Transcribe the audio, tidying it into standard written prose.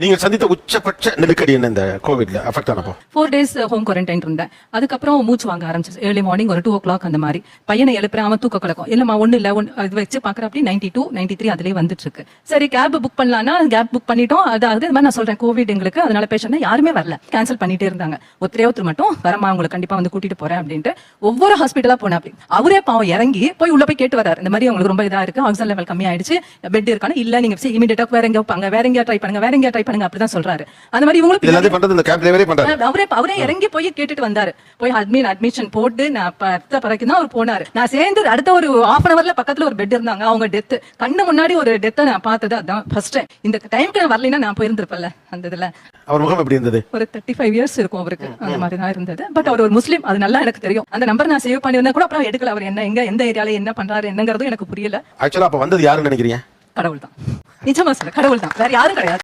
நீங்க சந்தித்த உச்சபட்ச நெருக்கடி என்ன இந்த கோவிட்ல அஃபெக்ட் ஆனப்போ? 4 days ஹோம் குவாரண்டைன் இருந்தேன். அதுக்கப்புறம் மூச்சு வாங்க ஆரம்பிச்சு. ஏர்லி மார்னிங் ஒரு 2 o'clock அந்த மாதிரி பையனை எழுப்புறேன், அவன் தூக்க கலக்கம். இல்லம்மா ஒண்ணு இல்ல, அது வச்சு பாக்குற அப்படி 92, 93 அதுலயே வந்துட்டு இருக்கு. சரி கேப் புக் பண்ணலாம்னா கேப் புக் பண்ணிட்டோம். அதாவது இது மாதிரி நான் சொல்றேன், கோவிட் எங்களுக்கு, அதனால பேஷண்ட் யாருமே வரல, கேன்சல் பண்ணிட்டே இருந்தாங்க. ஒருத்தர் மட்டும் வரமா உங்களை கண்டிப்பா வந்து கூட்டிட்டு போறேன் அப்படின்ட்டு ஒவ்வொரு ஹாஸ்பிட்டலா போனேன். அப்படி அவரே பாவம் இறங்கி போய் உள்ள போய் கேட்டு வராரு, இந்த மாதிரி உங்களுக்கு ரொம்ப இதா இருக்கு, ஆக்சிஜன் லெவல் கம்மி ஆயிடுச்சு, பெட் இருக்கானு. இல்ல நீங்க இமீடியட்டா வேற எங்க வைப்பாங்க, வேற எங்க ட்ரை பண்ணுங்க, வேற எங்க ட்ரை பண்ணுங்க அப்படிதான் சொல்றாரு. அந்த மாதிரி இவங்களுக்கு எல்லாத்தையும் பண்றது இந்த கேம்ப் டிரைவரே பண்றாரு. அவரே இறங்கி போய் கேட்டுட்டு வந்தாரு. போய் அட்மிஷன் போட்டு நான் பத்த பிறகு தான் அவர் போனாரு. நான் சேர்ந்து அடுத்த ஒரு half an hourல பக்கத்துல ஒரு பெட் இருந்தாங்க, அவங்க டெத் கண்ணு முன்னாடி ஒரு டெத்தை நான் பார்த்தது அதான் ஃபர்ஸ்ட் டைம். இந்த டைம்க்கு வரலைன்னா நான் போயிருந்திருப்பேன்ல அந்த இதுல. அவர் முகம் எப்படி இருந்தது? ஒரு 35 years இருக்கும் அவருக்கு, அந்த மாதிரி தான் இருந்தது. பட் அவர் ஒரு முஸ்லீம், அது நல்லா எனக்கு தெரியும். அந்த நம்பர் நான் சேவ் பண்ணியிருந்தா கூட அப்புறம் எடுக்கல. அவர் என்ன எந்த ஏரியால என்ன பண்றாரு என்னங்கிறதும் எனக்கு புரியல. ஆக்சுவலா அப்ப வந்தது யாருன்னு நினைக்கிறீங்க? கடவுள் தான், நிஜமா சொல்ல கடவுள் தான், வேற யாரும் கிடையாது.